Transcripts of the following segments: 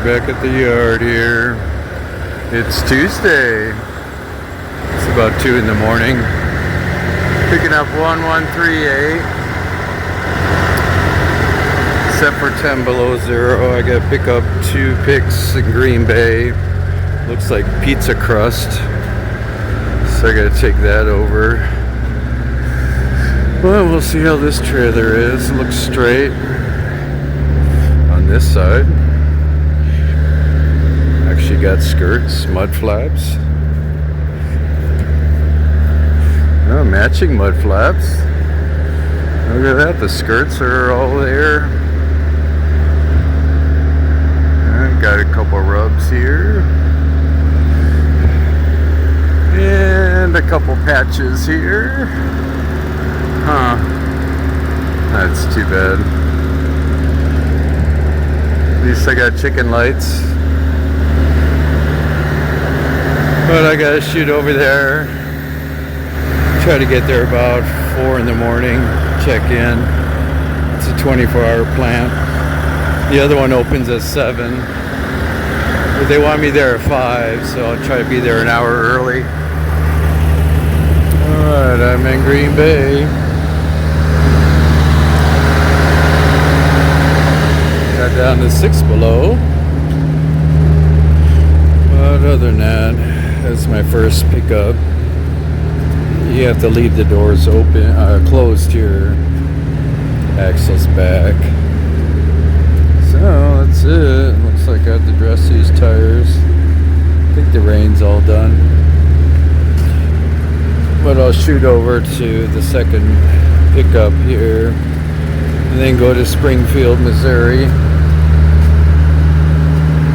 back at the yard here. It's Tuesday. It's about 2 in the morning. Picking up 1138. Except for 10 below zero. I gotta pick up 2 picks in Green Bay. Looks like pizza crust. So I gotta take that over. Well, we'll see how this trailer is. It looks straight on this side. Actually got skirts, mud flaps. Oh, matching mud flaps. Look at that, the skirts are all there. Got a couple rubs here. And a couple patches here. Huh. That's too bad. At least I got chicken lights. But I gotta shoot over there. Try to get there about 4 in the morning. Check in. It's a 24-hour plant. The other one opens at 7. But they want me there at 5, so I'll try to be there an hour early. Alright, I'm in Green Bay. Got down to 6 below. But other than that, that's my first pickup. You have to leave the doors open, closed here. Axle's back. So that's it. Looks like I have to dress these tires. I think the rain's all done. But I'll shoot over to the second pickup here and then go to Springfield, Missouri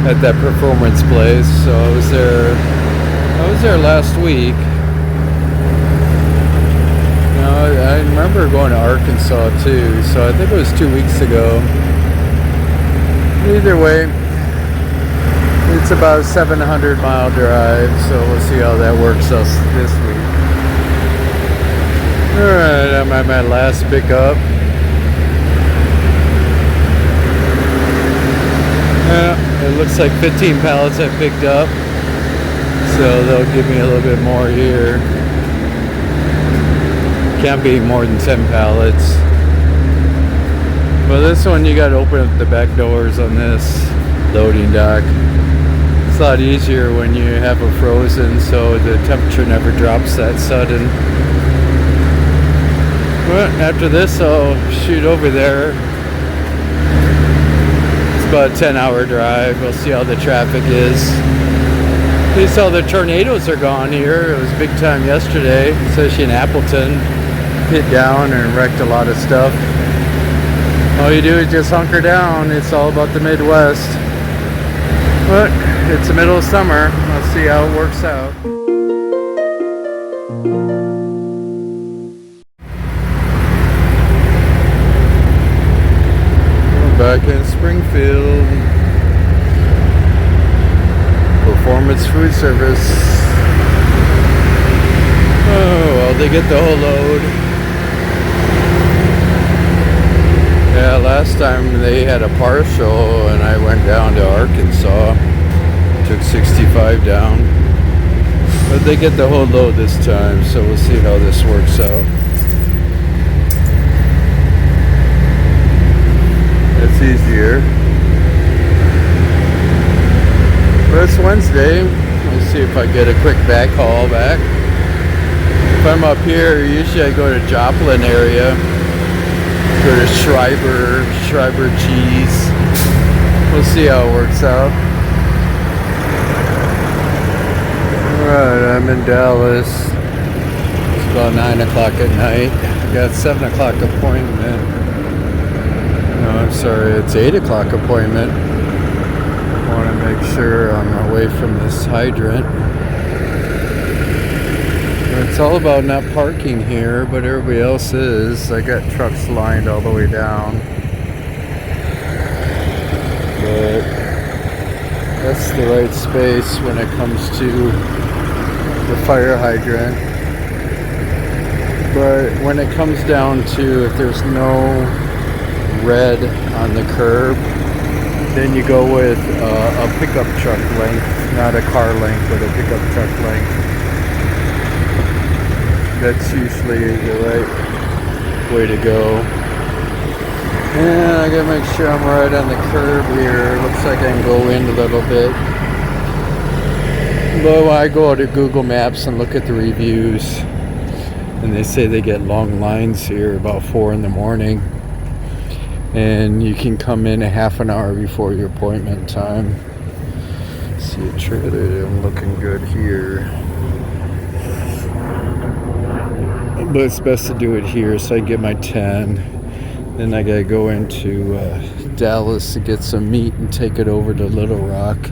at that performance place. So I was there last week. I remember going to Arkansas too, so I think it was 2 weeks ago. Either way, it's about a 700-mile drive, so we'll see how that works us this week. Alright, I'm at my last pickup. It looks like 15 pallets I picked up, so they'll give me a little bit more here. Can't be more than 10 pallets. But this one, you got to open up the back doors on this loading dock. It's a lot easier when you have it frozen, so the temperature never drops that sudden. But after this, I'll shoot over there. It's about a 10-hour drive. We'll see how the traffic is. At least all the tornadoes are gone here. It was big time yesterday, especially in Appleton. Hit down and wrecked a lot of stuff. All you do is just hunker down. It's all about the Midwest. But it's the middle of summer. Let's see how it works out. We're back in Springfield. Performance Food Service. Oh, well, they get the whole load. Yeah, last time they had a partial and I went down to Arkansas. Took 65 down. But they get the whole load this time, so we'll see how this works out. It's easier. But it's Wednesday. Let's see if I get a quick back haul back. If I'm up here, usually I go to Joplin area. Go to Schreiber Cheese. We'll see how it works out. Alright, I'm in Dallas. It's about 9 o'clock at night. Got a 7 o'clock appointment. No, I'm sorry, it's 8 o'clock appointment. I want to make sure I'm away from this hydrant. It's all about not parking here, but everybody else is. I got trucks lined all the way down. But that's the right space when it comes to the fire hydrant. But when it comes down to if there's no red on the curb, Then you go with a pickup truck length, not a car length, but a pickup truck length. That's usually the right way to go. And I gotta make sure I'm right on the curb here. Looks like I can go in a little bit. But I go to Google Maps and look at the reviews, and they say they get long lines here about 4 in the morning. And you can come in a half an hour before your appointment time. See a trailer, I'm looking good here. But it's best to do it here so I get my 10. Then I gotta go into Dallas to get some meat and take it over to Little Rock.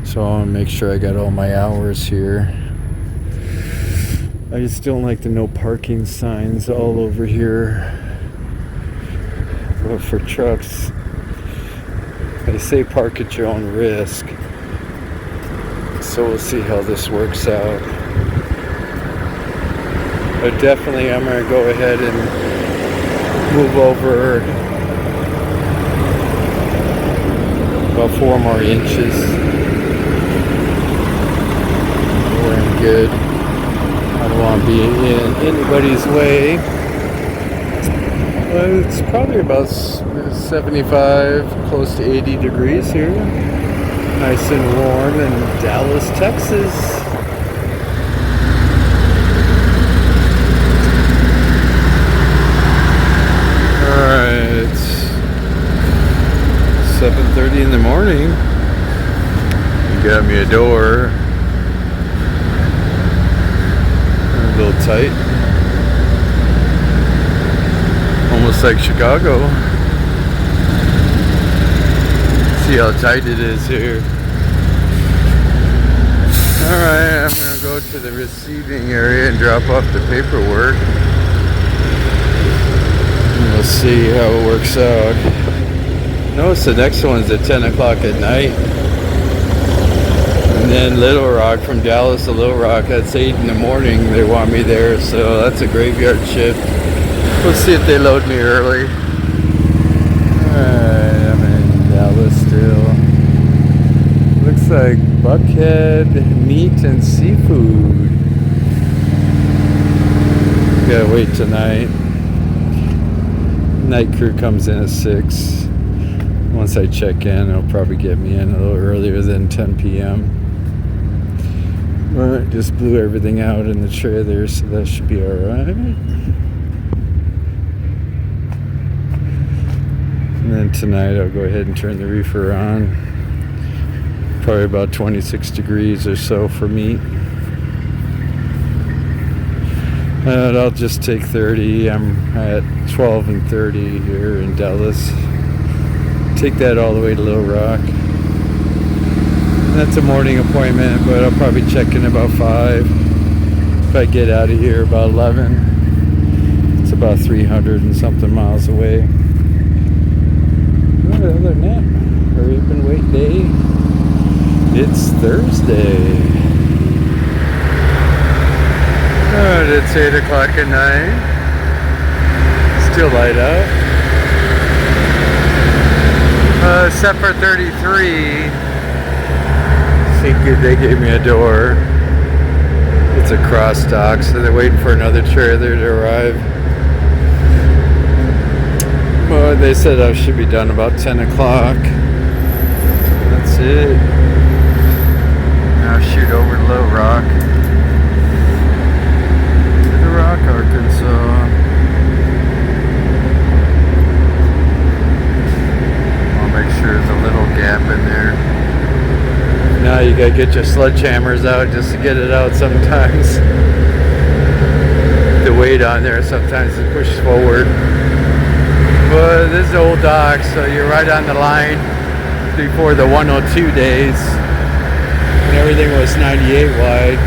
So I wanna make sure I got all my hours here. I just don't like the no parking signs all over here. But for trucks, they say park at your own risk. So we'll see how this works out. But definitely I'm going to go ahead and move over about 4 more inches. We're in good. I don't want to be in anybody's way. Well, it's probably about 75, close to 80 degrees here. Nice and warm in Dallas, Texas. Alright, it's 7:30 in the morning. You got me a door. A little tight. Almost like Chicago. See how tight it is here. Alright, I'm going to go to the receiving area and drop off the paperwork. And we'll see how it works out. Notice the next one's at 10 o'clock at night. And then Little Rock, from Dallas to Little Rock, that's 8 in the morning. They want me there, so that's a graveyard shift. We'll see if they load me early. Alright, I'm in Dallas still. Looks like Buckhead Meat and Seafood. Gotta wait tonight. Night crew comes in at 6. Once I check in, it'll probably get me in a little earlier than 10 p.m. But just blew everything out in the trailer, so that should be alright. And then tonight I'll go ahead and turn the reefer on. Probably about 26 degrees or so for meat. And I'll just take 30. I'm at 12 and 30 here in Dallas. Take that all the way to Little Rock. That's a morning appointment, but I'll probably check in about 5. If I get out of here about 11. It's about 300 and something miles away. But other than that, hurry up and wait day. It's Thursday. Alright, it's 8 o'clock at night. Still light out. Except for 33. Think they gave me a door. It's a cross dock, so they're waiting for another trailer to arrive. Well, they said I should be done about 10 o'clock. That's it. Now shoot over to Little Rock. Little Rock, Arkansas. I'll make sure there's a little gap in there. Now you gotta get your sledgehammers out just to get it out sometimes. The weight on there sometimes it pushes forward. But this is old dock, so you're right on the line before the 102 days. And everything was 98 wide.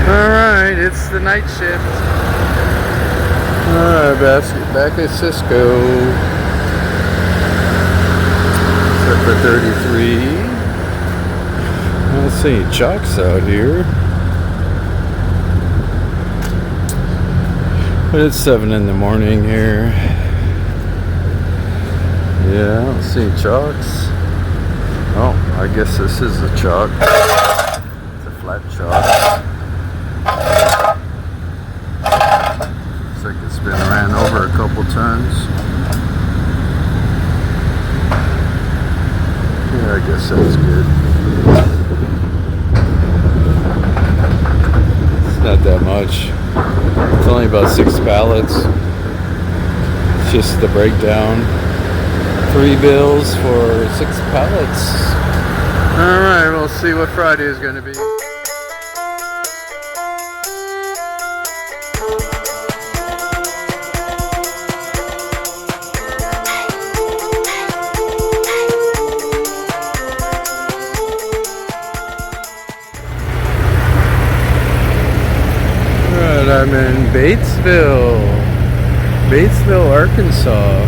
Alright, it's the night shift. Alright, back at Cisco. Except for 33. I don't see any chalks out here. But it's 7 in the morning here. Yeah, I don't see any trucks. Oh, I guess this is a truck. It's a flat truck. Looks like it's been ran over a couple times. Yeah, I guess that's good. It's not that much. It's only about 6 pallets. It's just the breakdown. 3 bills for 6 pallets. Alright, we'll see what Friday is going to be. Alright, I'm in Batesville, Arkansas.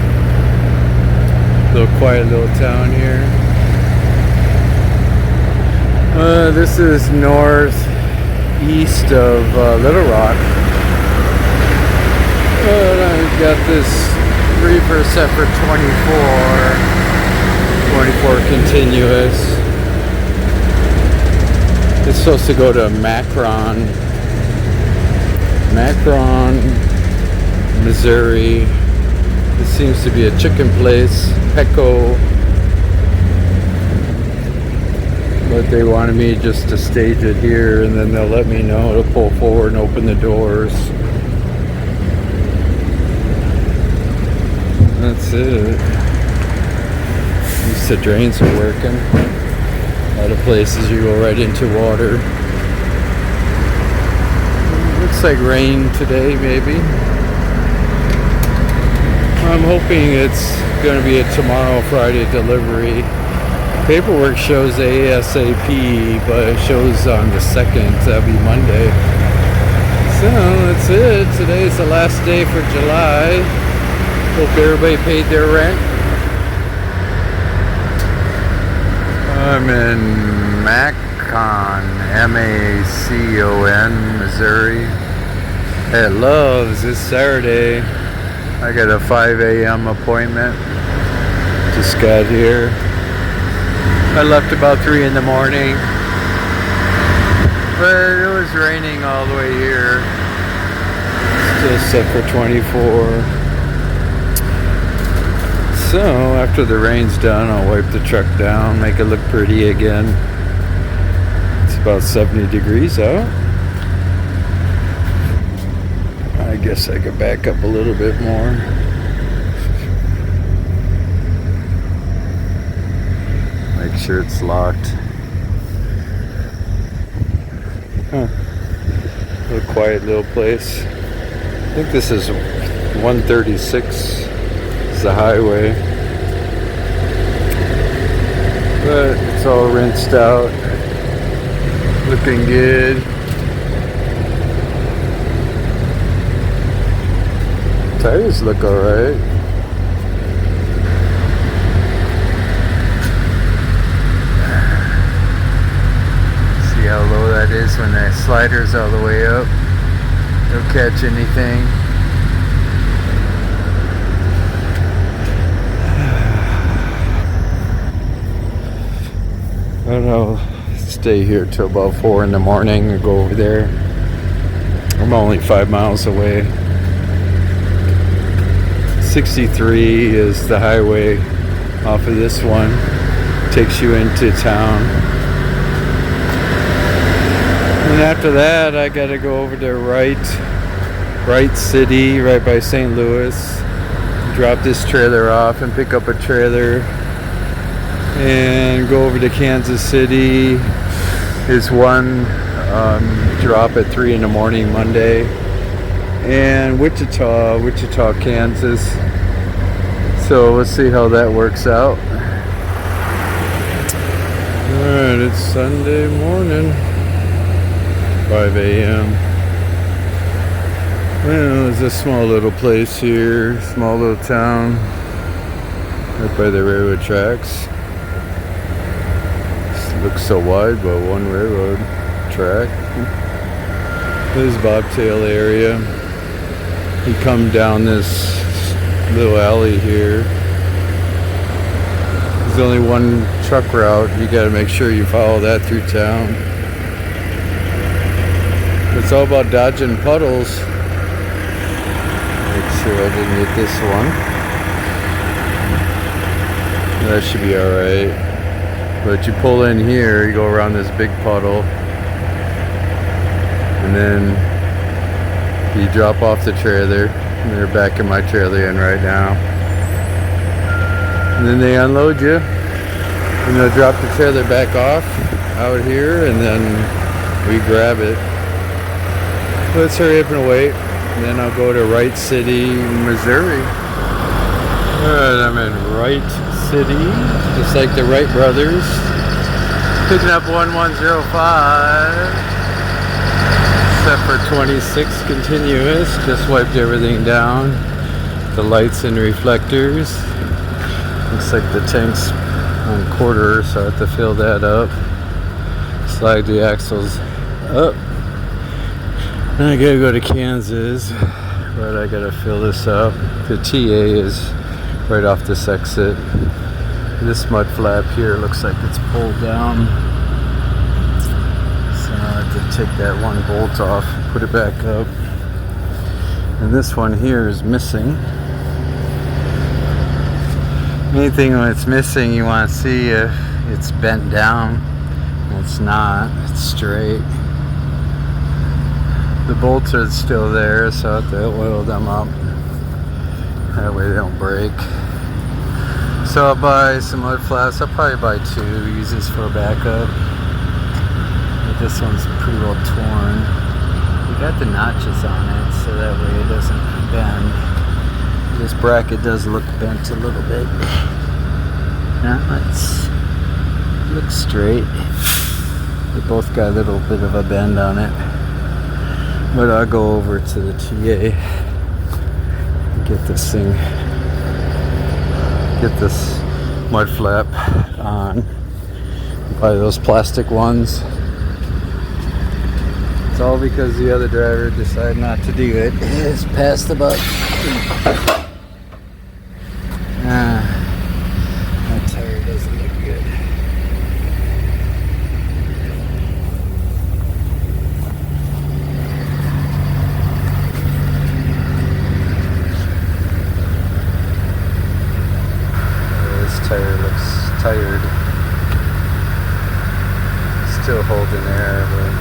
Little quiet little town here. This is northeast of Little Rock. I've got this reefer set for 24 continuous. It's supposed to go to Macron, Missouri. This seems to be a chicken place, Petco. But they wanted me just to stage it here, and then they'll let me know to pull forward and open the doors. That's it. At least the drains are working. A lot of places you go right into water. Looks like rain today, maybe. I'm hoping it's going to be a tomorrow, Friday delivery. Paperwork shows ASAP, but it shows on the 2nd, that'll be Monday. So that's it. Today's the last day for July. Hope everybody paid their rent. I'm in Macon, M-A-C-O-N, Missouri. At Love's this Saturday. I got a 5 a.m. appointment. Just got here. I left about 3 in the morning. But it was raining all the way here. Still set for 24. So after the rain's done, I'll wipe the truck down, make it look pretty again. It's about 70 degrees out. I guess I could back up a little bit more. Make sure it's locked. Huh. A quiet little place. I think this is 136. It's the highway. But it's all rinsed out. Looking good. Tires look alright. See how low that is when the slider's all the way up. Don't catch anything. I don't know. Stay here till about 4 in the morning and go over there. I'm only 5 miles away. 63 is the highway off of this one. Takes you into town. And after that, I gotta go over to Wright City, right by St. Louis. Drop this trailer off and pick up a trailer. And go over to Kansas City. Is one drop at 3 in the morning Monday. And Wichita, Kansas. So let's see how that works out. Alright, it's Sunday morning, 5 a.m. Well, it's a small little place here, small little town, right by the railroad tracks. It looks so wide, but one railroad track. This is Bobtail area. You come down this little alley here. There's only one truck route. You got to make sure you follow that through town. It's all about dodging puddles. Make sure I didn't hit this one. That should be alright. But you pull in here, you go around this big puddle, and then you drop off the trailer, and they're back in my trailer in right now. And then they unload you, and they'll drop the trailer back off out here, and then we grab it. Let's hurry up and wait, and then I'll go to Wright City, Missouri. Alright, I'm in Wright City, just like the Wright brothers. Picking up 1105, except for 26 continuous. Just wiped everything down. The lights and reflectors. Looks like the tank's on quarter, so I have to fill that up. Slide the axles up. And I gotta go to Kansas, but I gotta fill this up. The TA is right off this exit. This mud flap here looks like it's pulled down. So I have to take that one bolt off, put it back up. And this one here is missing. Anything when it's missing, you want to see if it's bent down. It's not, it's straight. The bolts are still there, so I have to oil them up. That way they don't break. So I'll buy some mud flaps. I'll probably buy 2, use this for a backup. But this one's pretty well torn. We got the notches on it, so that way it doesn't bend. This bracket does look bent a little bit. Now it looks straight. They both got a little bit of a bend on it. But I'll go over to the TA and get this thing, get this mud flap on. Buy those plastic ones. It's all because the other driver decided not to do it. It's past the buck. That tire doesn't look good. This tire looks tired. Still holding air, but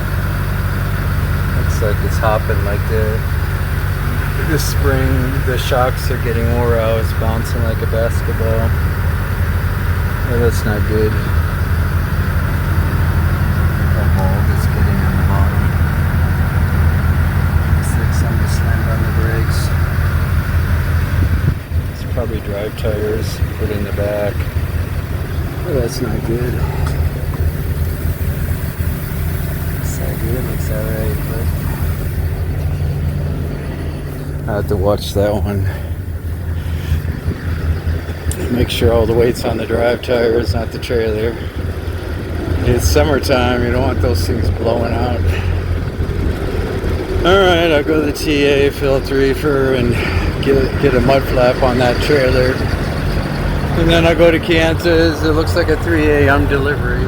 looks like it's hopping like the spring. The shocks are getting wore out. It's bouncing like a basketball. Oh, that's not good. The hold is getting on the bottom. Looks like somebody slammed on the brakes. It's probably drive tires put in the back. Oh, that's not good. Side here looks alright, but I have to watch that one. Make sure all the weight's on the drive tires, not the trailer. It's summertime, you don't want those things blowing out. Alright, I'll go to the TA, fill up the reefer, and get a mud flap on that trailer. And then I'll go to Kansas. It looks like a 3 a.m. delivery.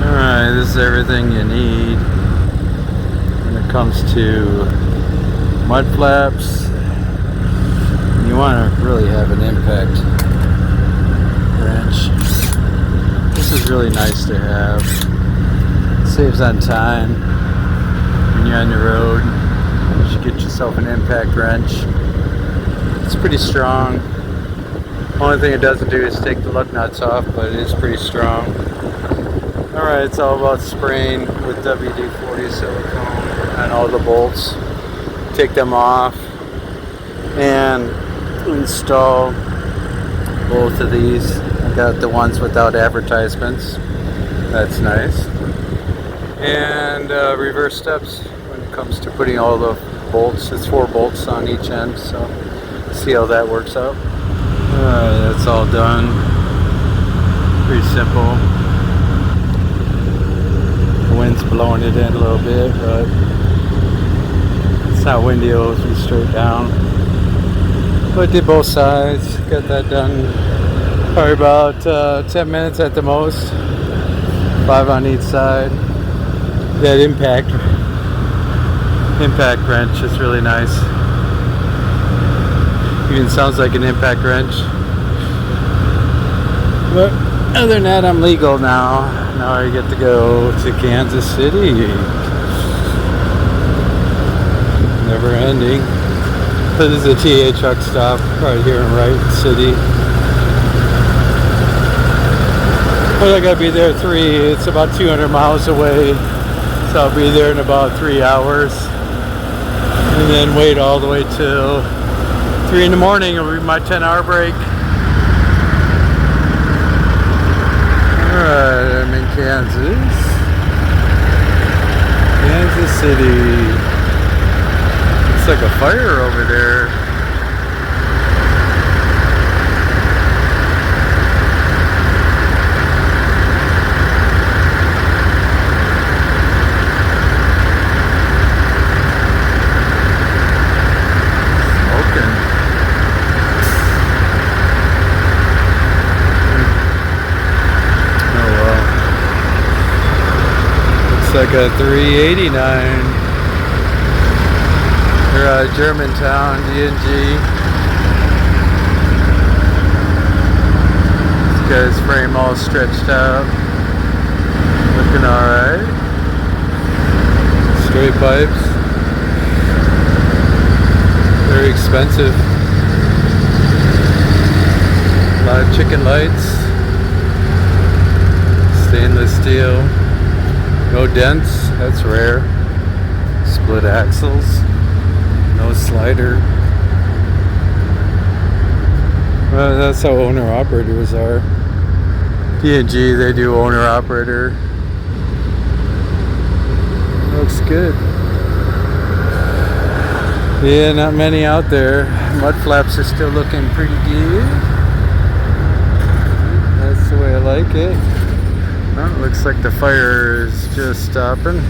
Alright, this is everything you need when it comes to mud flaps. You want to really have an impact wrench. This is really nice to have. Saves on time when you're on the road. You should get yourself an impact wrench. It's pretty strong. Only thing it doesn't do is take the lug nuts off, but it is pretty strong. Alright, it's all about spraying with WD-40 silicone on all the bolts. Take them off and install both of these. I got the ones without advertisements. That's nice. And reverse steps when it comes to putting all the bolts. It's 4 bolts on each end, so see how that works out. Alright, that's all done. Pretty simple. The wind's blowing it in a little bit, but it's not windy, it'll be straight down. But did both sides, got that done Probably about 10 minutes at the most. 5 on each side. That impact wrench is really nice. Even sounds like an impact wrench. But other than that, I'm legal now. Now I get to go to Kansas City. Never ending. This is a TA truck stop right here in Wright City. But I gotta be there at 3. It's about 200 miles away. So I'll be there in about 3 hours. And then wait all the way till 3 in the morning. It'll be my 10-hour break. Alright, I'm in Kansas. Kansas City. Looks like a fire over there. It's like a 389. Or Germantown, D&G. This guy's frame all stretched out. Looking alright. Straight pipes. Very expensive. A lot of chicken lights. Stainless steel. No dents, that's rare. Split axles. No slider. Well, that's how owner-operators are. D&G, they do owner-operator. Looks good. Yeah, not many out there. Mud flaps are still looking pretty good. That's the way I like it. Well, it looks like the fire is just stopping.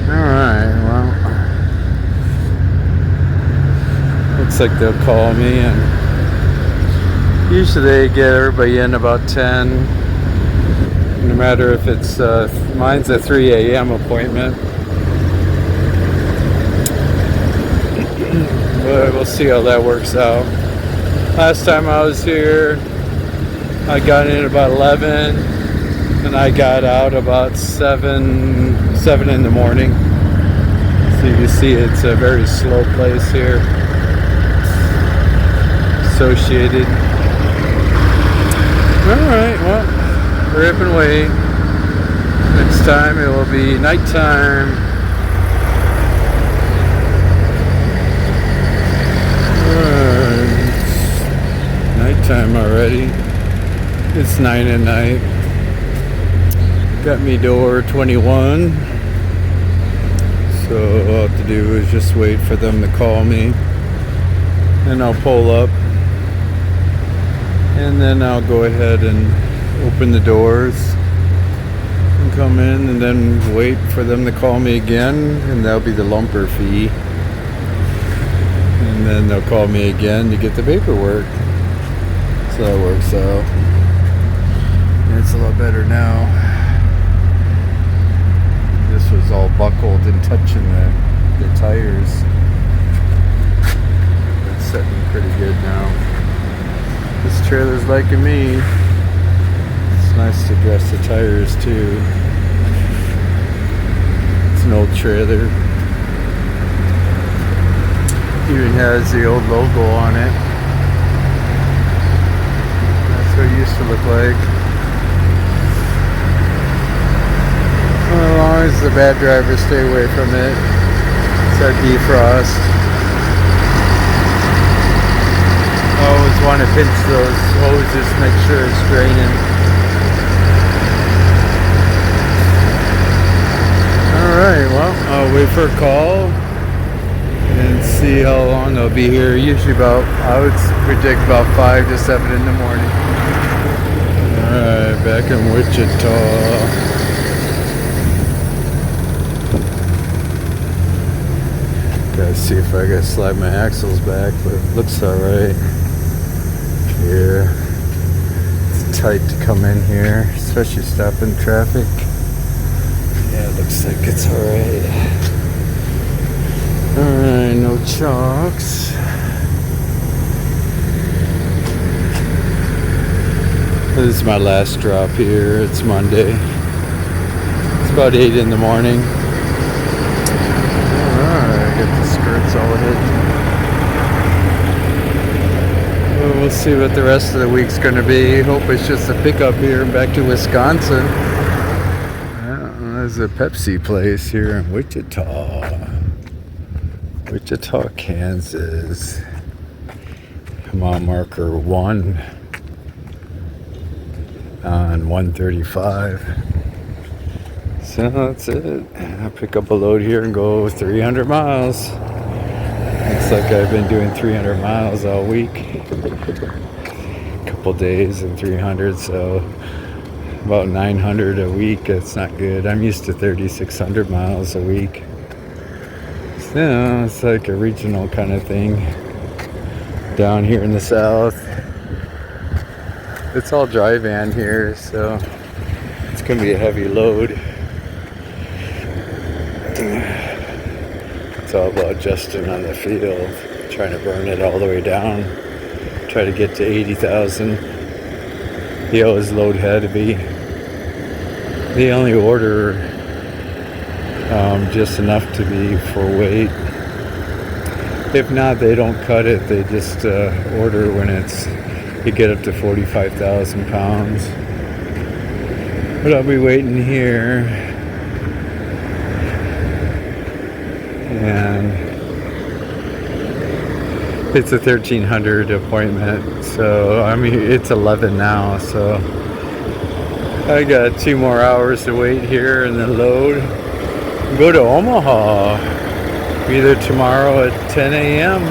Alright, well. Looks like they'll call me, and usually they get everybody in about 10. No matter if it's, mine's a 3 a.m. appointment. But we'll see how that works out. Last time I was here, I got in about 11, and I got out about 7 in the morning. So you can see it's a very slow place here. Associated. Alright, well, rip and wait. Next time it will be nighttime. Nighttime already. It's 9 at night. Got me door 21. So all I have to do is just wait for them to call me. And I'll pull up. And then I'll go ahead and open the doors and come in, and then wait for them to call me again, and that'll be the lumper fee. And then they'll call me again to get the paperwork. So that works out. It's a lot better now. This was all buckled and touching the tires. It's setting pretty good now. This trailer's liking me. It's nice to dress the tires too. It's an old trailer. Even has the old logo on it. That's what it used to look like. Well, as long as the bad drivers stay away from it. It's our defrost. I always want to pinch those hoses, make sure it's draining. Alright, well, I'll wait for a call and see how long they'll be here. Usually about, I would predict about 5 to 7 in the morning. Alright, back in Wichita. Gotta see if I gotta slide my axles back, but it looks alright. here. It's tight to come in here, especially stopping traffic. Yeah, it looks like it's alright. Alright, no chalks. This is my last drop here. It's Monday. It's about 8 in the morning. Alright, get the skirts all hit. Well, we'll see what the rest of the week's going to be. Hope it's just a pickup here and back to Wisconsin. There's a Pepsi place here in Wichita. Wichita, Kansas. Mile marker 1 on 135. So that's it. I'll pick up a load here and go 300 miles. Looks like I've been doing 300 miles all week. A couple days and 300, so about 900 a week. That's not good. I'm used to 3,600 miles a week. So it's like a regional kind of thing down here in the south. It's all dry van here, so it's gonna be a heavy load. It's all about adjusting on the field, trying to burn it all the way down, try to get to 80,000. They always load heavy. They only order just enough to be for weight. If not, they don't cut it. They just order when you get up to 45,000 pounds. But I'll be waiting here. And it's a 1,300 appointment. So, I mean, it's 11 now. So, I got 2 more hours to wait here and then load. Go to Omaha either tomorrow at 10 a.m.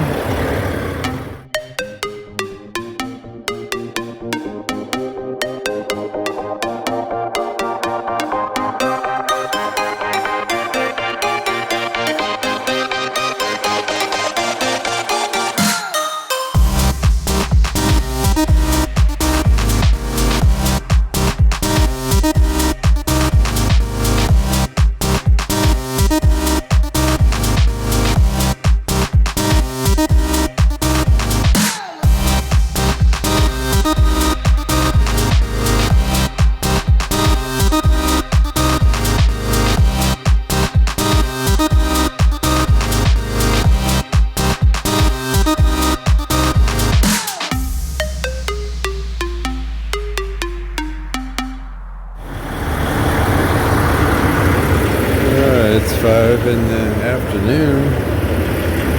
It's 5 in the afternoon.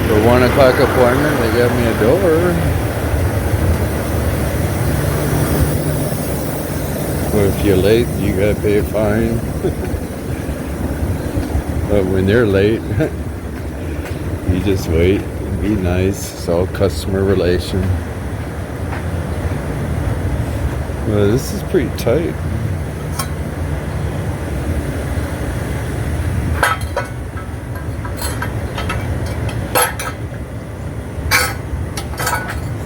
For 1 o'clock appointment, they got me a door. Well, if you're late, you gotta pay a fine. But when they're late, you just wait and be nice. It's all customer relation. Well, this is pretty tight.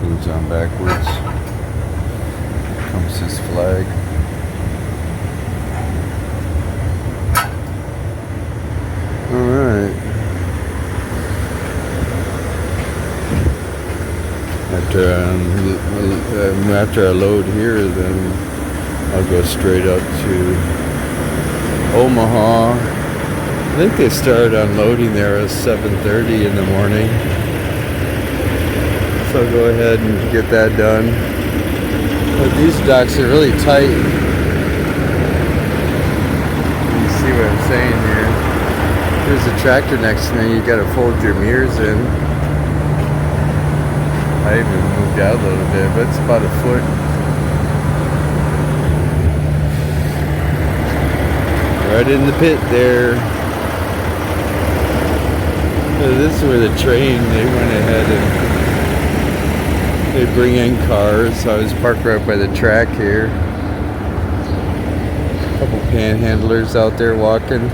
Food's on backwards. Comes this flag. Alright. After I load here, then I'll go straight up to Omaha. I think they start unloading there at 7:30 in the morning. So I'll go ahead and get that done. But these docks are really tight. You see what I'm saying here? There's a tractor next to me. You gotta fold your mirrors in. I even moved out a little bit, but it's about a foot. Right in the pit there. So this is where the train, they went ahead and they bring in cars. I was parked right by the track here. A couple panhandlers out there walking.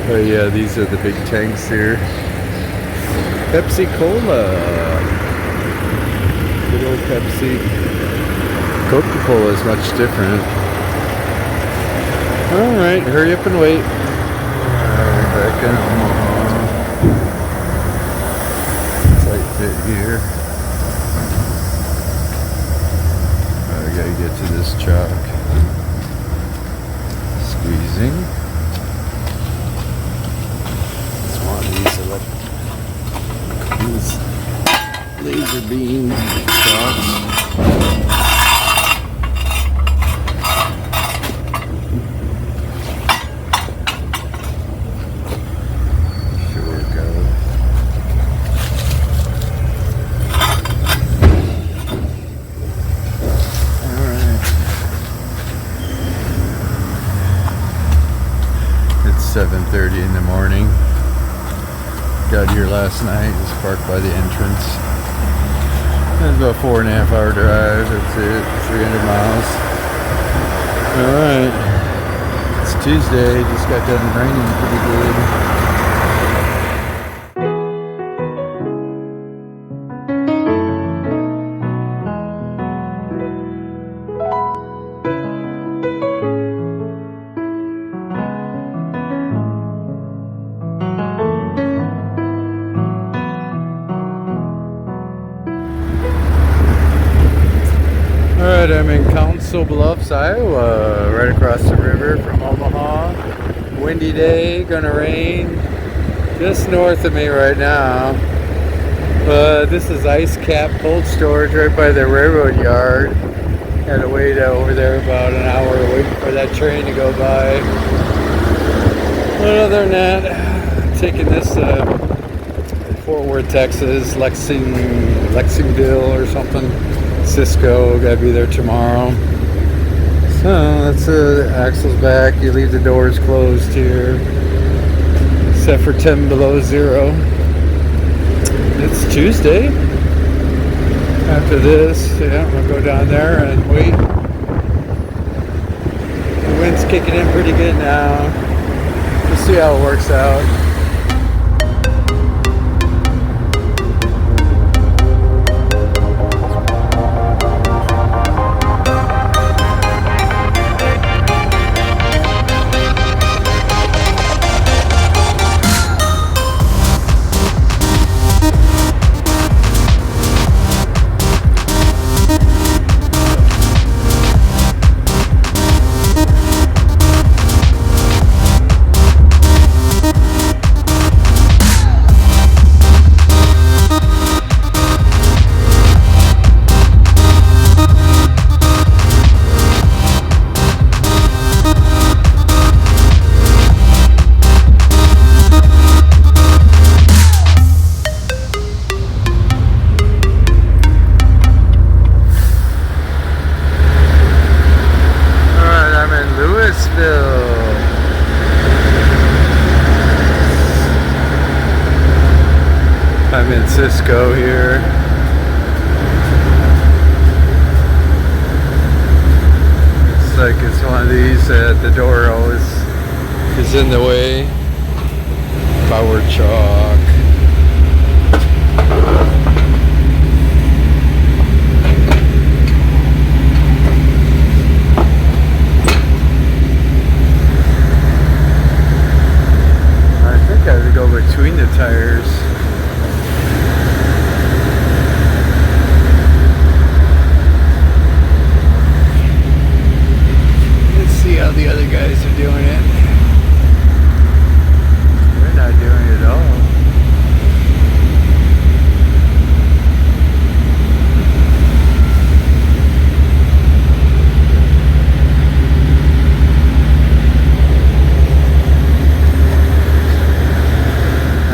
Oh yeah, these are the big tanks here. Pepsi Cola. Good old Pepsi. Coca-Cola is much different. Alright, hurry up and wait. Alright, back in Omaha. Tight fit here. I gotta get to this truck. Squeezing. Just want these laser beam shots. Should work out. Alright. It's 7:30 in the morning. Got here last night, just parked by the entrance. It's about 4.5 hour drive, that's it, 300 miles. Alright, it's Tuesday, just got done raining pretty good. Alright, I'm in Council Bluffs, Iowa, right across the river from Omaha. Windy day, gonna rain just north of me right now. This is Ice Cap Cold Storage right by the railroad yard. Had to wait over there about an hour waiting for that train to go by. But other than that, taking this Fort Worth, Texas, Lexingville or something. Cisco, gotta be there tomorrow. So that's axle's back. You leave the doors closed here, except for 10 below zero. It's Tuesday. After this, yeah, we'll go down there and wait. The wind's kicking in pretty good now. We'll see how it works out. I'm in Cisco here. Looks like it's one of these that the door always is in the way. Power chalk. I think I have to go between the tires. See how the other guys are doing it. They're not doing it at all.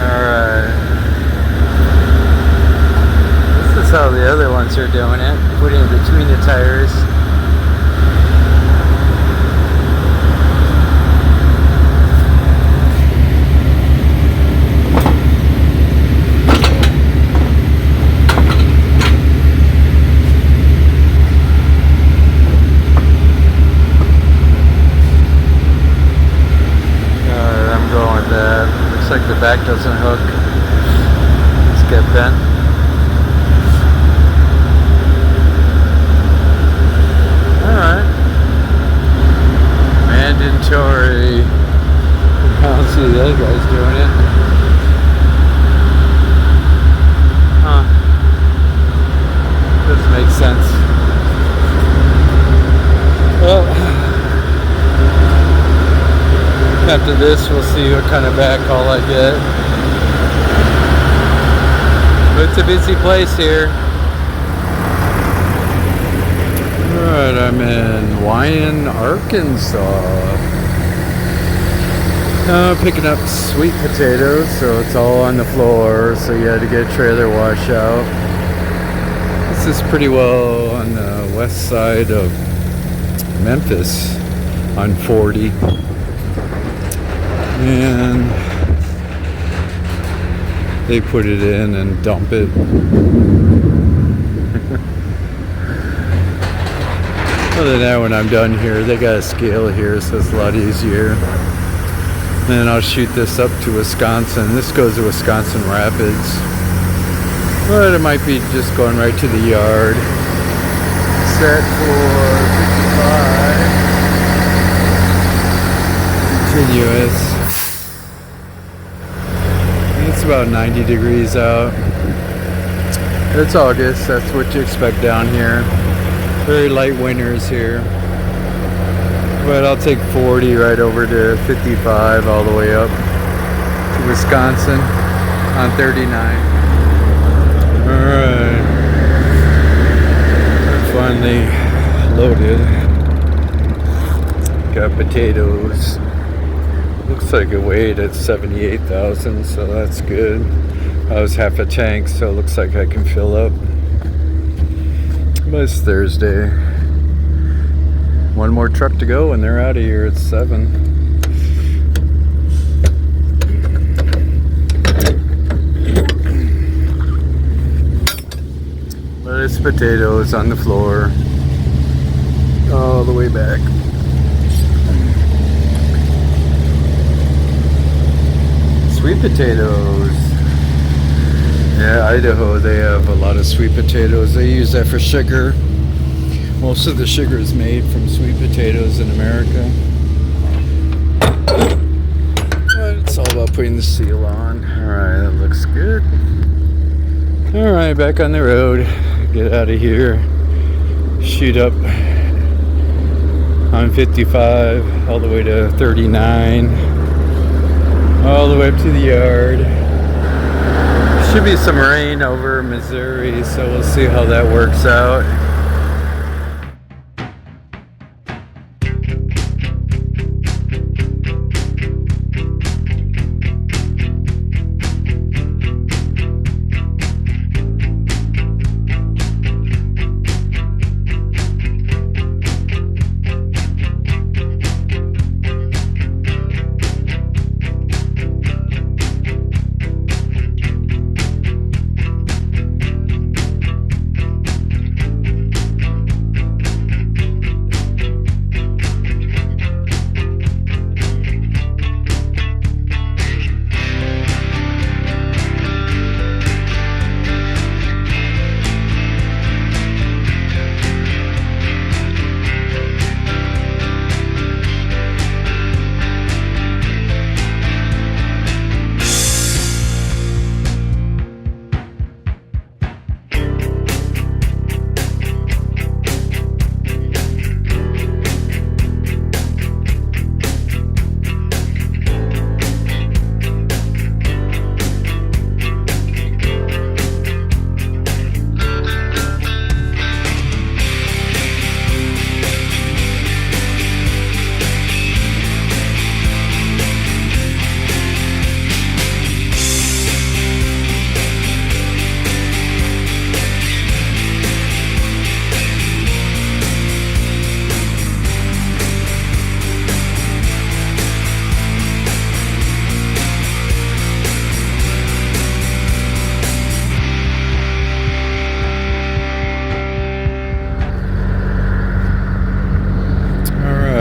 Alright. This is how the other ones are doing it. Putting it between the tires. Looks like the back doesn't hook. Let's get bent. mandatory. I don't see the other guys doing it. Huh. This makes sense. Well, after this, we'll see what kind of backhaul I get. But it's a busy place here. Alright, I'm in Wyan, Arkansas. Picking up sweet potatoes, so it's all on the floor, so you had to get a trailer washout. This is pretty well on the west side of Memphis on 40. And they put it in and dump it. Other than that, when I'm done here, they got a scale here, so it's a lot easier. Then I'll shoot this up to Wisconsin. This goes to Wisconsin Rapids. But it might be just going right to the yard. Set for 55. Continuous. It's about 90 degrees out. It's August, that's what you expect down here. Very light winters here. But I'll take 40 right over to 55 all the way up to Wisconsin on 39. Alright. Finally loaded. Got potatoes. Looks like it weighed at 78,000, so that's good. I was half a tank, so it looks like I can fill up. But it's Thursday. One more truck to go and they're out of here at 7. But it's potatoes on the floor all the way back. Sweet potatoes. Yeah, Idaho, they have a lot of sweet potatoes. They use that for sugar. Most of the sugar is made from sweet potatoes in America. But it's all about putting the seal on. Alright, that looks good. Alright, back on the road. Get out of here. Shoot up on 55 all the way to 39. All the way up to the yard. Should be some rain over Missouri, so we'll see how that works out.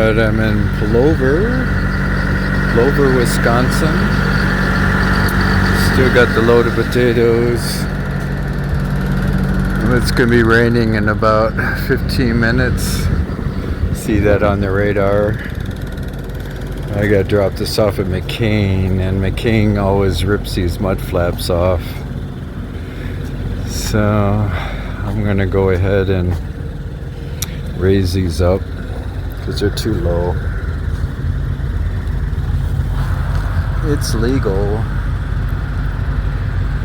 I'm in Plover, Wisconsin. Still got the load of potatoes. It's going to be raining in about 15 minutes. See that on the radar. I got to drop this off at McCain, and McCain always rips these mud flaps off. So I'm gonna go ahead and raise these up because they're too low. It's legal,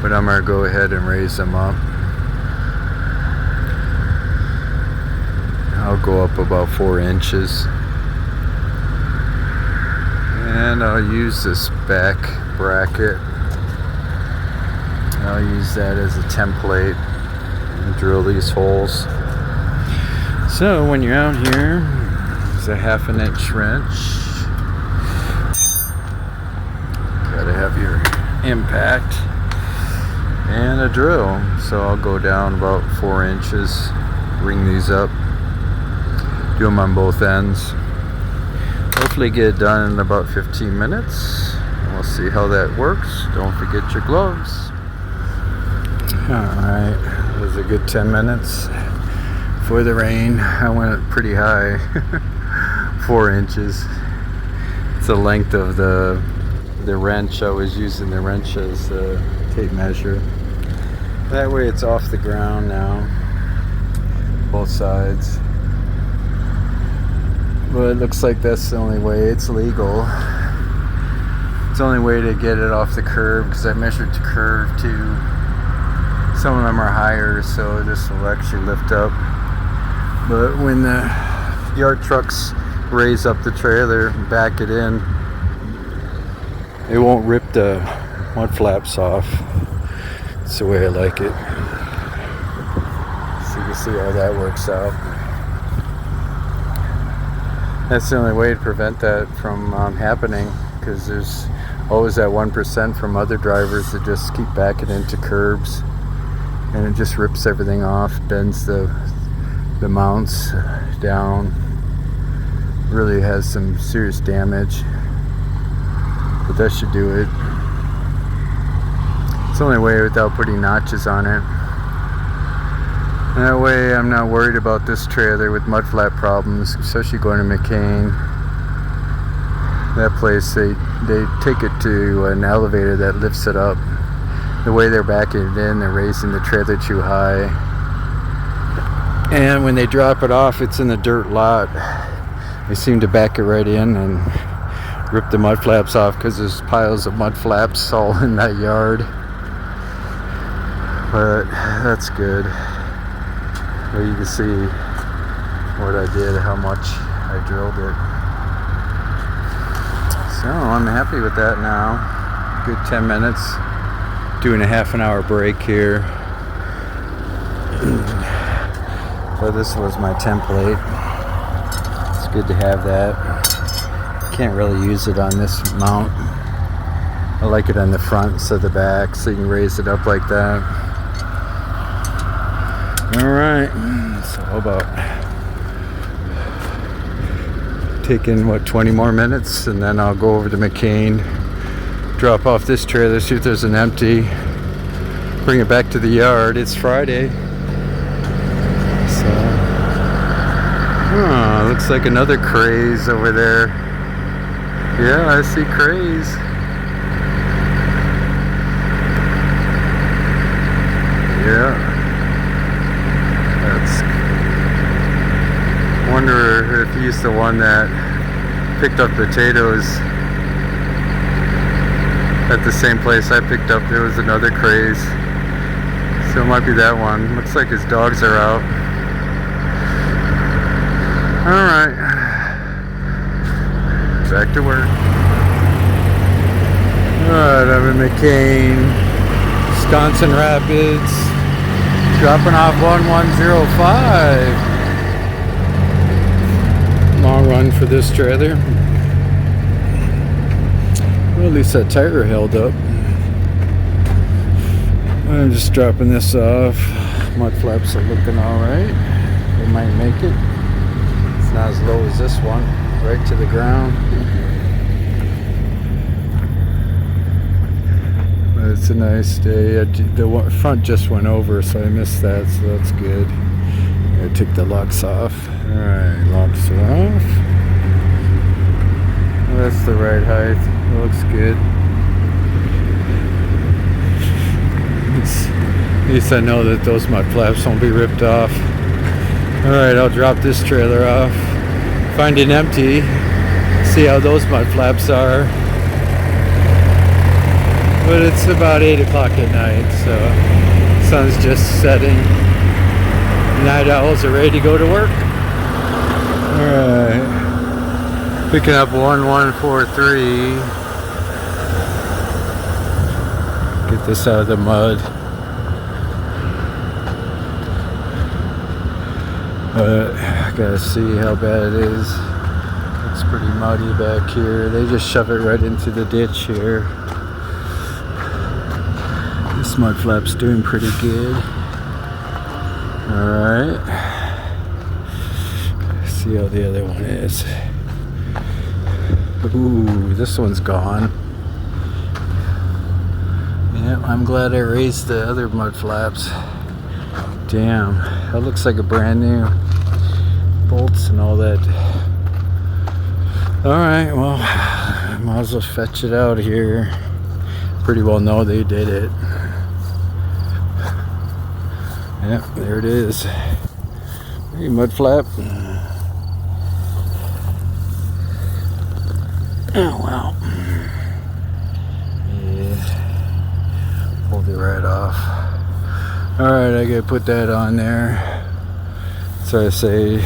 but I'm gonna go ahead and raise them up. I'll go up about 4 inches. And I'll use this back bracket. I'll use that as a template and drill these holes. So when you're out here, it's a 1/2 inch wrench. Gotta have your impact and a drill. So I'll go down about 4 inches, ring these up, do them on both ends. Hopefully get it done in about 15 minutes. We'll see how that works. Don't forget your gloves. Alright, that was a good 10 minutes for the rain. I went pretty high, 4 inches. It's the length of the wrench. I was using the wrench as a tape measure. That way it's off the ground now, both sides. But it looks like that's the only way. It's legal. It's the only way to get it off the curb, because I measured the curve too. Some of them are higher, so this will actually lift up. But when the yard trucks raise up the trailer and back it in, it won't rip the mud flaps off. It's the way I like it. So you can see how that works out. That's the only way to prevent that from happening, because there's always that 1% from other drivers that just keep backing into curbs, and it just rips everything off, bends the mounts down, really has some serious damage. But that should do it. It's the only way without putting notches on it. That way I'm not worried about this trailer with mud flap problems, especially going to McCain. That place, they take it to an elevator that lifts it up. The way they're backing it in, they're raising the trailer too high. And when they drop it off, it's in the dirt lot. They seem to back it right in and rip the mud flaps off, because there's piles of mud flaps all in that yard. But that's good. Well, you can see what I did, how much I drilled it. So I'm happy with that now. Good 10 minutes. Doing a 1/2 hour break here. But this was my template. It's good to have that. Can't really use it on this mount. I like it on the front instead of the back, so you can raise it up like that. Alright, so how about taking 20 more minutes, and then I'll go over to McCain, drop off this trailer, see if there's an empty, bring it back to the yard. It's Friday, so looks like another craze over there. Yeah, I see craze. Yeah, wonder if he's the one that picked up potatoes at the same place I picked up. There was another craze, so it might be that one. Looks like his dogs are out. Alright, back to work. Alright, I'm in McCain, Wisconsin Rapids, dropping off 1105. Long run for this trailer. Well, at least that tire held up. I'm just dropping this off. Mud flaps are looking alright. They might make it. It's not as low as this one, right to the ground. But it's a nice day. The front just went over, so I missed that, so that's good. I took the locks off. Alright, locks are off. That's the right height. It looks good. At least I know that those mud flaps won't be ripped off. Alright, I'll drop this trailer off. Find it empty. See how those mud flaps are. But it's about 8 o'clock at night, so sun's just setting. Night owls are ready to go to work. Alright. Picking up 1143. Get this out of the mud. But I gotta see how bad it is. It's pretty muddy back here. They just shove it right into the ditch here. This mud flap's doing pretty good. Alright. See how the other one is. Ooh, this one's gone. Yeah, I'm glad I raised the other mud flaps. Damn, that looks like a brand new bolts and all that. Alright, well, might as well fetch it out here. Pretty well know they did it. Yep, there it is. Hey, mud flap. Oh well. Yeah. Pulled it right off. Alright, I gotta put that on there. So I say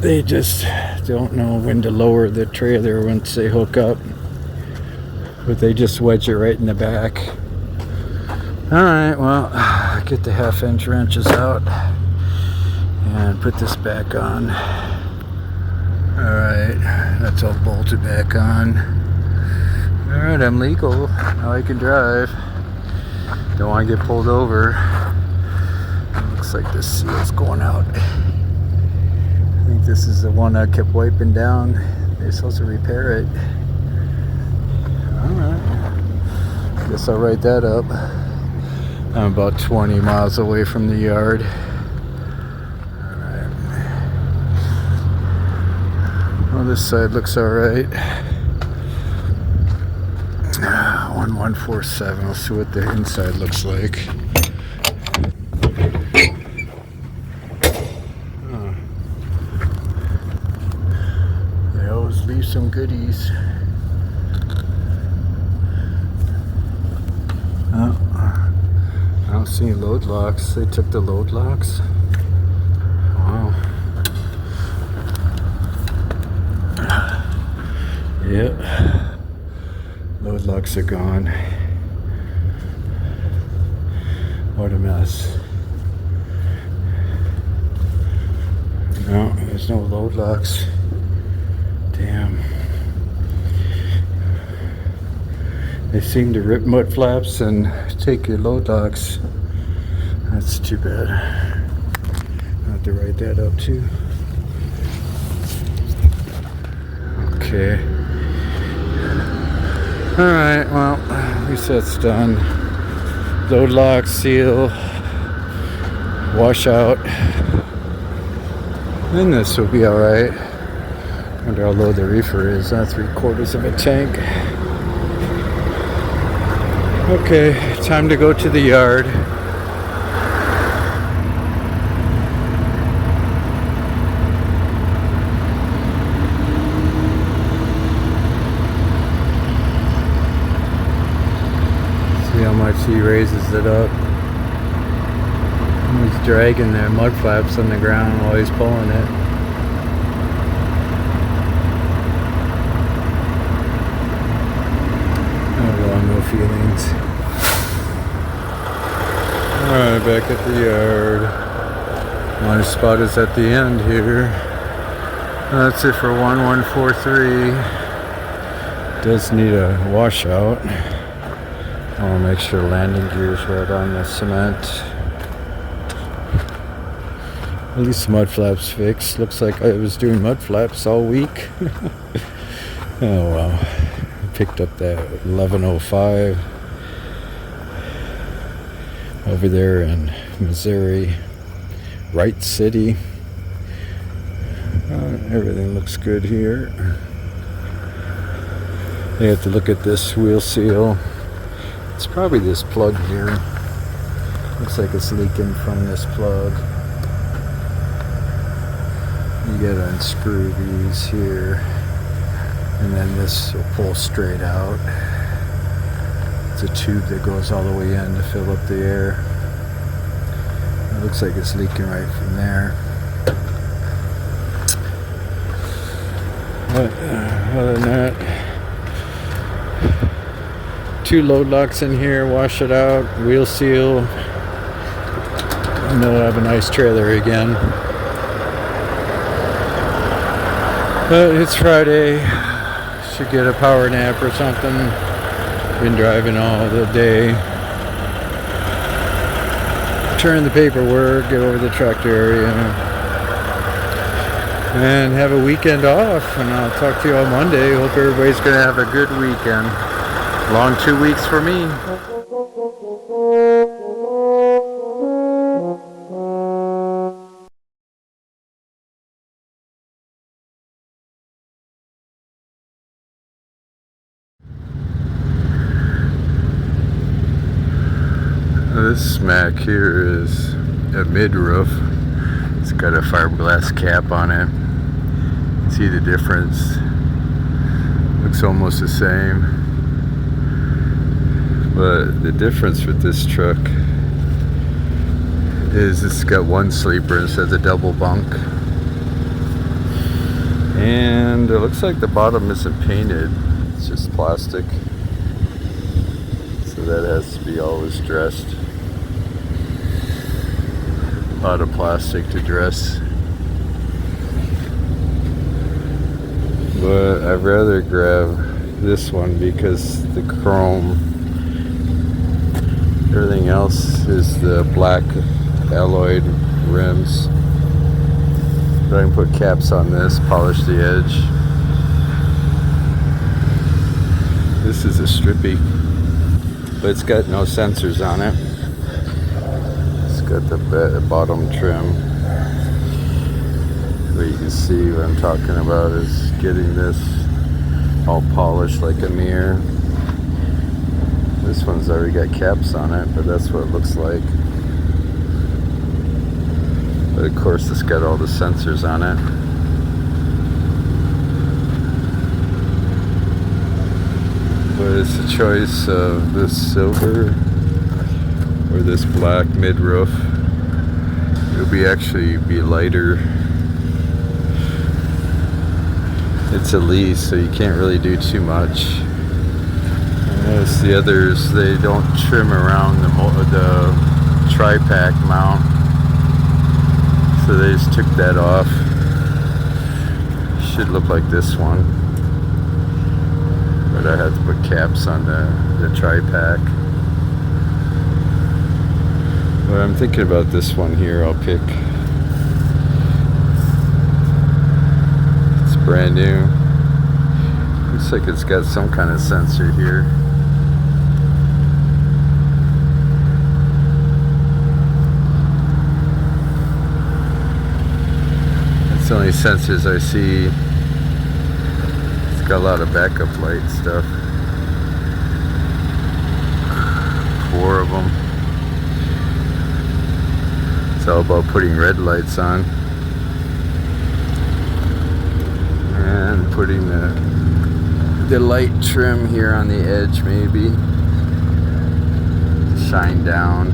they just don't know when to lower the trailer once they hook up. But they just wedge it right in the back. Alright, well, get the 1/2-inch wrenches out and put this back on. Alright, that's all bolted back on. Alright, I'm legal. Now I can drive. Don't want to get pulled over. Looks like this seal's going out. I think this is the one I kept wiping down. They're supposed to repair it. Alright. Guess I'll write that up. I'm about 20 miles away from the yard. Alright. Well, this side looks alright. 1147. Let's see what the inside looks like. They always leave some goodies. Oh, I don't see any load locks. They took the load locks. Wow. Yep. Load locks are gone. What a mess. No, there's no load locks. Damn. They seem to rip mud flaps and take your load locks. That's too bad. I'll have to write that up too. Okay. Alright, well, at least that's done. Load lock, seal, wash out. Then this will be alright. Wonder how low the reefer is. Not 3/4 of a tank. Okay, time to go to the yard. See how much he raises it up. He's dragging the mud flaps on the ground while he's pulling it. Oh well, no feelings. Alright, back at the yard. My spot is at the end here. That's it for 1143. Does need a washout. I want to make sure landing gear's right on the cement. At least the mud flaps fixed. Looks like I was doing mud flaps all week. Oh well. Picked up that 1105 over there in Missouri, Wright City. Everything looks good here. You have to look at this wheel seal. It's probably this plug here. Looks like it's leaking from this plug. You gotta unscrew these here, and then this will pull straight out. It's a tube that goes all the way in to fill up the air. It looks like it's leaking right from there. But other than that, 2 load locks in here, wash it out, wheel seal, and they'll have a nice trailer again. But it's Friday, should get a power nap or something. Been driving all the day. Turn the paperwork, get over the tractor area, and have a weekend off. And I'll talk to you on Monday. Hope everybody's gonna have a good weekend. Long 2 weeks for me. This Mack here is a mid-roof. It's got a fiberglass cap on it. See the difference? Looks almost the same. But the difference with this truck is it's got 1 sleeper instead of the double bunk. And it looks like the bottom isn't painted. It's just plastic. So that has to be always dressed. A lot of plastic to dress. But I'd rather grab this one because the chrome, everything else is the black alloyed rims. But I can put caps on this, polish the edge. This is a strippy, but it's got no sensors on it. It's got the bottom trim. What you can see what I'm talking about is getting this all polished like a mirror. This one's already got caps on it, but that's what it looks like. But of course it's got all the sensors on it. But it's a choice of this silver or this black mid-roof. It'll actually be lighter. It's a lease, so you can't really do too much. Notice the others, they don't trim around the tri-pack mount, so they just took that off. Should look like this one, but I had to put caps on the tri-pack. But I'm thinking about this one here. I'll pick. It's brand new. Looks like it's got some kind of sensor here. That's the only sensors I see. It's got a lot of backup light stuff. 4 of them. It's all about putting red lights on and putting the light trim here on the edge, maybe shine down.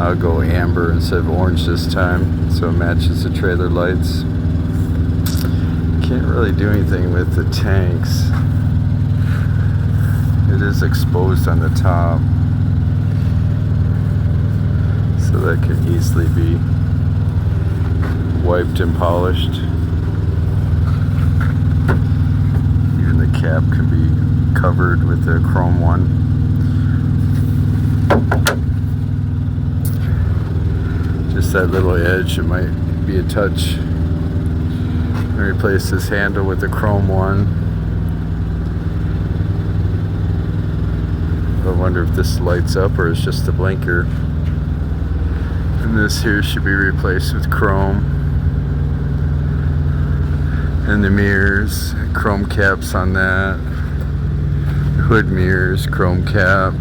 I'll go amber instead of orange this time, so it matches the trailer lights. Can't really do anything with the tanks. It is exposed on the top, so that can easily be wiped and polished. Even the cap can be covered with the chrome one. Just that little edge, it might be a touch. I'm gonna replace this handle with the chrome one. I wonder if this lights up or it's just the blinker. And this here should be replaced with chrome. And the mirrors, chrome caps on that. Hood mirrors, chrome cap.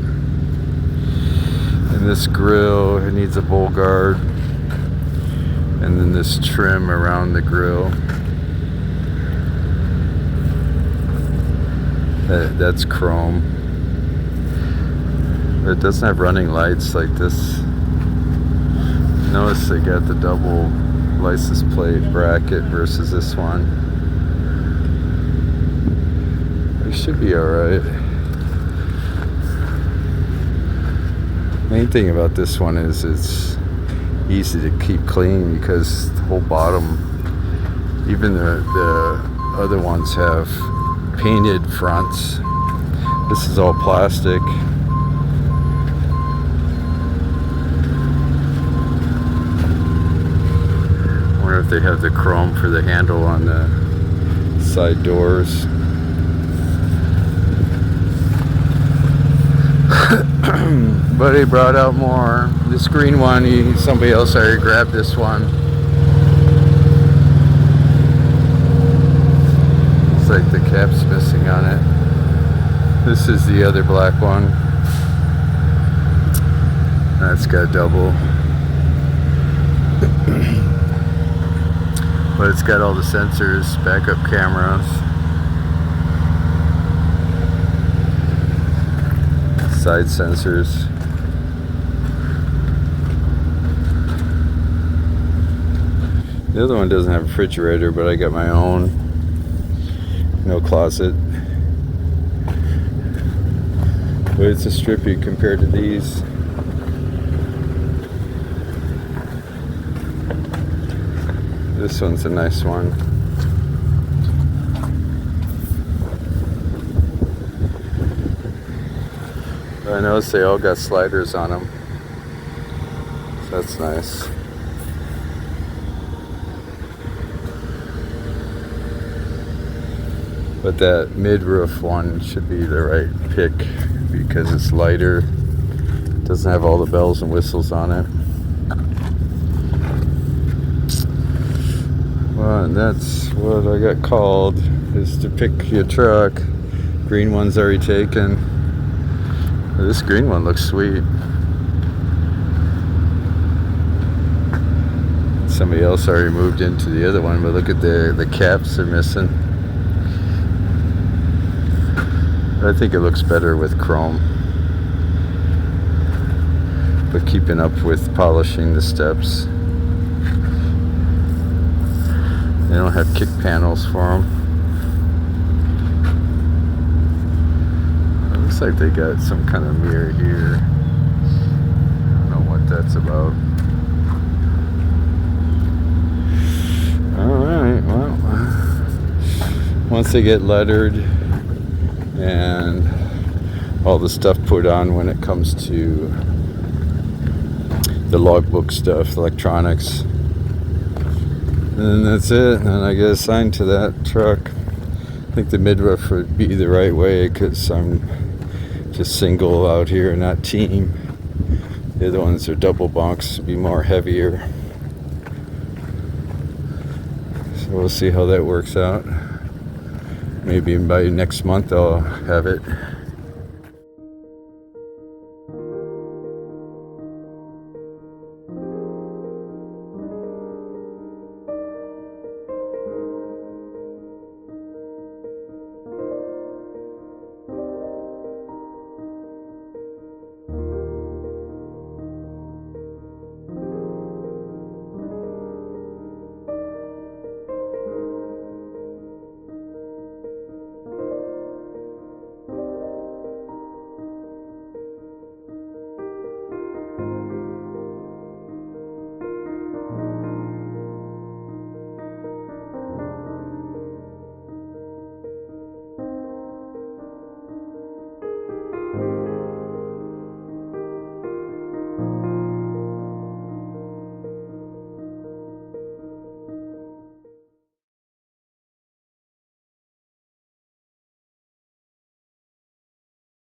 And this grill, it needs a bowl guard. And then this trim around the grill. That's chrome. It doesn't have running lights like this. Notice they got the double license plate bracket versus this one. It should be alright. Main thing about this one is it's easy to keep clean because the whole bottom, even the other ones have painted fronts. This is all plastic. I wonder if they have the chrome for the handle on the side doors. Buddy brought out more. This green one, somebody else already grabbed this one. It's like the cap's missing on it. This is the other black one. That's got double. But it's got all the sensors, backup cameras. Side sensors. The other one doesn't have a refrigerator, but I got my own. No closet. But it's a strippy compared to these. This one's a nice one. I noticed they all got sliders on them. So that's nice. But that mid-roof one should be the right pick because it's lighter. Doesn't have all the bells and whistles on it. Well, and that's what I got called, is to pick your truck. Green one's already taken. This green one looks sweet. Somebody else already moved into the other one, but look at the caps are missing. I think it looks better with chrome. But keeping up with polishing the steps. They don't have kick panels for them. It looks like they got some kind of mirror here. I don't know what that's about. Alright, well, once they get lettered and all the stuff put on when it comes to the logbook stuff, electronics, and that's it. And I get assigned to that truck. I think the midroof would be the right way because I'm just single out here, not team. The other ones are double bunks, be more heavier. So we'll see how that works out. Maybe by next month I'll have it